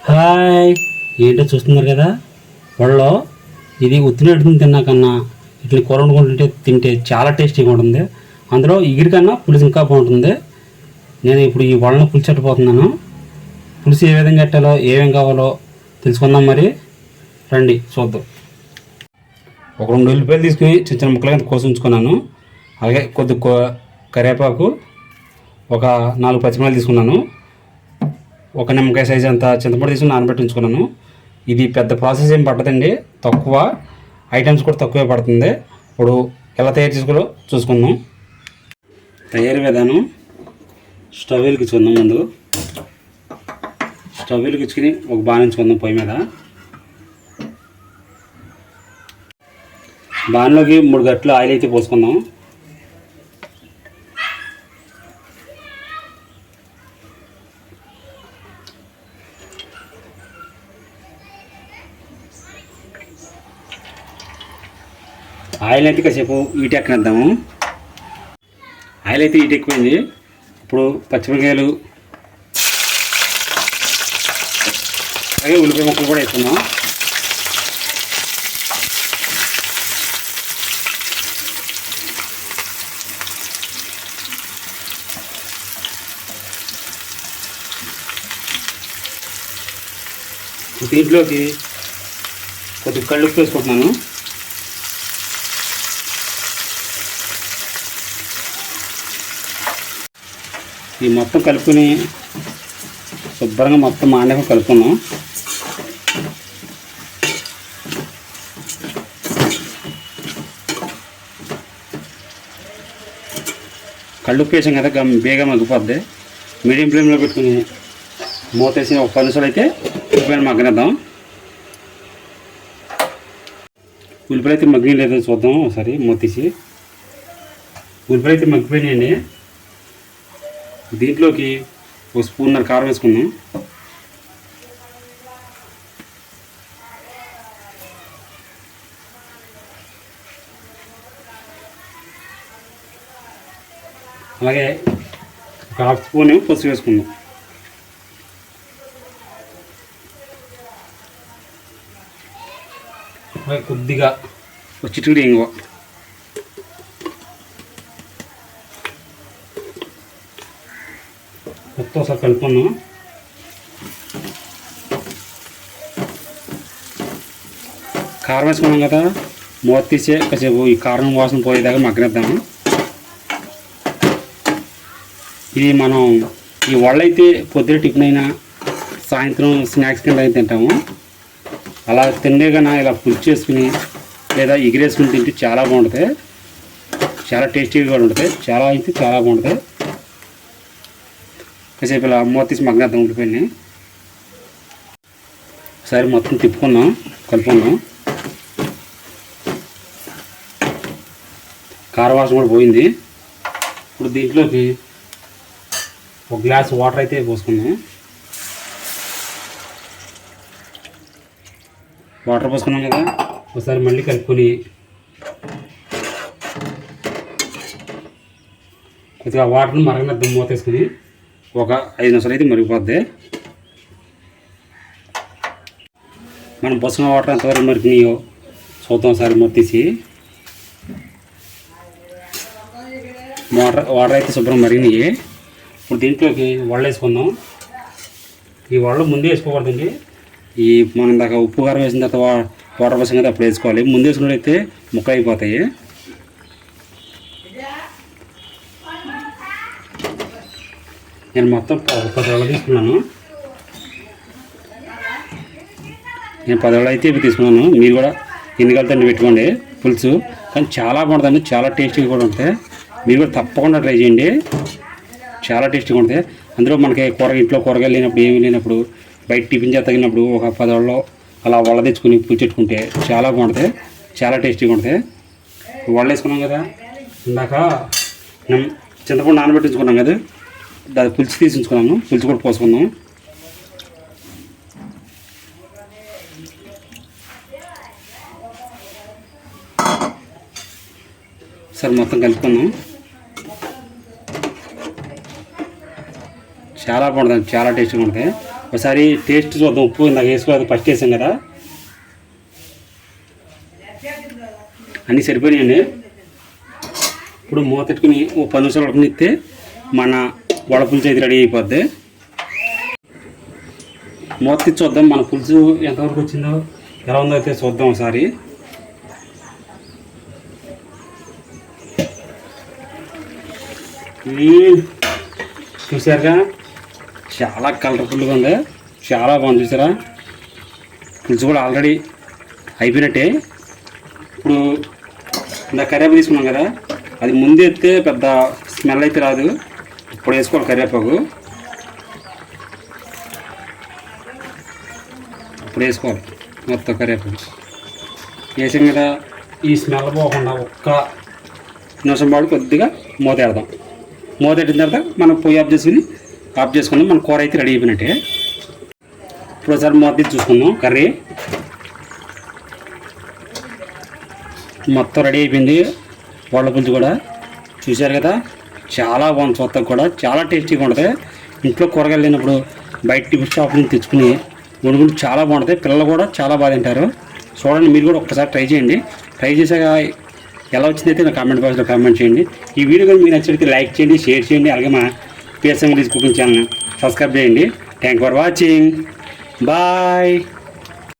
Hi, ఏంటో చూస్తున్నారు కదా వాళ్ళలో ఇది ఉత్తినట్టుని తిన్నాకన్నా ఇట్లా కూర వండుకుంటుంటే తింటే చాలా టేస్టీగా ఉంటుంది. అందులో ఇగిరి కన్నా పులుసు ఇంకా బాగుంటుంది. నేను ఇప్పుడు ఈ వాళ్ళను పులిచెట్టబోతున్నాను. పులుసు ఏ విధంగా కట్టాలో ఏమేం కావాలో తెలుసుకుందాం. మరి రండి చూద్దాం. ఒక 2 ఉల్లిపాయలు తీసుకుని చిన్న చిన్న ముక్కలుగా కోసి ఉంచుకున్నాను. అలాగే కొద్ది కరివేపాకు, ఒక 4 పచ్చిమిరపకాయలు తీసుకున్నాను. ఒక నిమ్మకాయ సైజ్ అంతా చింతపండు తీసుకుని నానబెట్టి ఉంచుకున్నాను. ఇది పెద్ద ప్రాసెస్ ఏం పట్టదండి, తక్కువ ఐటమ్స్ కూడా తక్కువే పడుతుంది. ఇప్పుడు ఎలా తయారు చేసుకోవాలో చూసుకుందాం. తయారీ విధానం: స్టవ్ వెలిగించుకుందాం. ముందు స్టవ్ వెలిగించుకుని ఒక బాణించుకుందాం పొయ్యి మీద. బాణలోకి 3 గంటలు ఆయిల్ అయితే పోసుకుందాం. ఆయిల్ అయితే కాసేపు హీట్ ఎక్కనిద్దాము. ఆయిల్ అయితే హీట్ ఎక్కువైంది. ఇప్పుడు పచ్చిమిరపకాయలు అలాగే ఉల్లిపాయ ముక్కలు కూడా వేస్తున్నాం. దీంట్లోకి కొద్దిగా కళ్ళుప్పు వేసుకుంటున్నాను. ఈ మొత్తం కలుపుకొని శుభ్రంగా మొత్తం మాండక కలుపుకున్నాం. కళ్ళుప్పు వేసాం కదా, బేగా మగ్గిపోద్ది. మీడియం ఫ్లేమ్లో పెట్టుకుని మూతేసి ఒక 10 నిమిషాలు అయితే ఉల్లిపాయలు మగ్గనిద్దాం. ఉల్లిపాయలు అయితే మగ్గిన లేదో చూద్దాం ఒకసారి మూతేసి. ఉల్లిపాయలు అయితే మగ్గిపోయినాయండి. దీంట్లోకి ఒక స్పూన్నర కారం వేసుకుందాం. అలాగే ఒక 1/2 స్పూన్ పసుపు వేసుకుందాం. అలాగే కొద్దిగా ఒక చిటికెడు ఇంగువ. మొత్తం ఒకసారి కలుపుకుందాం. కారం వేసుకున్నాం కదా, మూత తీసే కాసేపు ఈ కారం వాసన పోయేదాకా మగ్గనిద్దాము. ఇది మనం ఈ వాళ్ళైతే పొద్దున టిఫిన్ అయినా సాయంత్రం స్నాక్స్ కింద అయితే తింటాము. అలా తిండే కన్నా ఇలా పులుసు చేసుకుని లేదా ఎగిరేసుకుని తింటే చాలా బాగుంటుంది. చాలా టేస్టీగా కూడా ఉంటుంది. చాలా అయితే చాలా బాగుంటుంది. కాసేపు ఇలా మూత తీసి మగ్గనిద్దాం ఉల్లిపాయని. ఒకసారి మొత్తం తిప్పుకుందాం, కలుపుకుందాం. కారవాసన కూడా పోయింది. ఇప్పుడు దీంట్లోకి ఒక గ్లాస్ వాటర్ అయితే పోసుకుందాం. వాటర్ పోసుకున్నాం కదా, ఒకసారి మళ్ళీ కలుపుకొని కొద్దిగా వాటర్ని మరగనిద్దాం. మూత వేసుకుని ఒక 5 నిమిషాలు అయితే మరిగిపోద్ది. మనం పోసుకున్న వాటర్ ఎంతవరకు మరిగినాయో చూద్దాం ఒకసారి మూత తీసి. వాటర్ అయితే శుభ్రం మరిగినాయి. ఇప్పుడు దీంట్లోకి వడలు వేసుకుందాం. ఈ వడలు ముందే వేసుకోకూడదండి. ఈ మనం ఇందాక ఉప్పు కారం వేసిన తర్వాత వాటర్ పోసాం కదా, అప్పుడు వేసుకోవాలి. ముందు వేసుకున్నట్టయితే ముక్క అయిపోతాయి. నేను మొత్తం 10 వడలు తీసుకున్నాను. నేను 10 వడలు అయితే ఇప్పుడు తీసుకున్నాను. మీరు కూడా ఎన్ని కలితే పెట్టుకోండి పులుసు. కానీ చాలా బాగుంటుందండి, చాలా టేస్టీగా కూడా ఉంటాయి. మీరు కూడా తప్పకుండా ట్రై చేయండి, చాలా టేస్టీగా ఉంటాయి. అందులో మనకి ఇంట్లో కూరగాయలు లేనప్పుడు, ఏమీ లేనప్పుడు, బయట టిఫిన్ చేత తగినప్పుడు ఒక 10 వడలు అలా వడ తెచ్చుకుని పులుచెట్టుకుంటే చాలా బాగుంటుంది, చాలా టేస్టీగా ఉంటుంది. వడలు వేసుకున్నాం కదా, ఇందాక చింతపండు నానబెట్టించుకున్నాం కదా, దాని పులుసు తీసి ఉంచుకున్నాను. పులుసు కూడా పోసుకుందాం. సరే మొత్తం కలుపుకుందాం. చాలా బాగుంటుంది, చాలా టేస్టీగా ఉంటుంది. ఒకసారి టేస్ట్ చూద్దాం. ఉప్పు నాకు వేసుకోలేదు, ఫస్ట్ వేసాం కదా. అన్నీ సరిపోయినాయండి. ఇప్పుడు మూతెట్టుకుని ఓ 10 నిమిషాలు ఉడకనిస్తే మన వడపులుసు అయితే రెడీ అయిపోద్ది. మూత తీసి చూద్దాం మన పులుసు ఎంతవరకు వచ్చిందో, ఎలా ఉందో అయితే చూద్దాం ఒకసారి. చూసారుగా, చాలా కలర్ఫుల్గా ఉంది, చాలా బాగుంది. చూసారా, పులుసు కూడా ఆల్రెడీ అయిపోయినట్టే. ఇప్పుడు ఇందా కరివేపాకు తీసుకున్నాం కదా, అది ముందు ఎత్తే పెద్ద స్మెల్ అయితే రాదు. ఇప్పుడు వేసుకోవాలి కరివేపాకు, ఇప్పుడు వేసుకోవాలి మొత్తం కరివేపాకు వేసాం కదా. ఈ స్మెల్ పోకుండా ఒక్క నిమిషం పాటు కొద్దిగా మూత పెడదాం. మూత పెట్టిన తర్వాత మనం పొయ్యి ఆఫ్ చేసుకుందాం. మన కూర అయితే రెడీ అయిపోయినట్టే. ఇప్పుడు ఒకసారి మూత తీసి చూసుకుందాం. కర్రీ మొత్తం రెడీ అయిపోయింది. వాళ్ళ పులుసు కూడా చూశారు కదా, చాలా బాగుంది. చూస్తాం కూడా చాలా టేస్టీగా ఉంటుంది. ఇంట్లో కూరగాయలు లేనప్పుడు బయట టిఫిన్ షాప్ నుంచి తెచ్చుకుని వండుకుంటే చాలా బాగుంటుంది. పిల్లలు కూడా చాలా బాగా తింటారు. చూడండి, మీరు కూడా ఒక్కసారి ట్రై చేయండి. ట్రై చేశాక ఎలా వచ్చిందైతే నా కామెంట్ బాక్స్లో కామెంట్ చేయండి. ఈ వీడియో కూడా మీకు నచ్చినట్లయితే లైక్ చేయండి, షేర్ చేయండి. అలాగే మా PSM English cooking channel subscribe చేయండి. Thank for watching. బాయ్.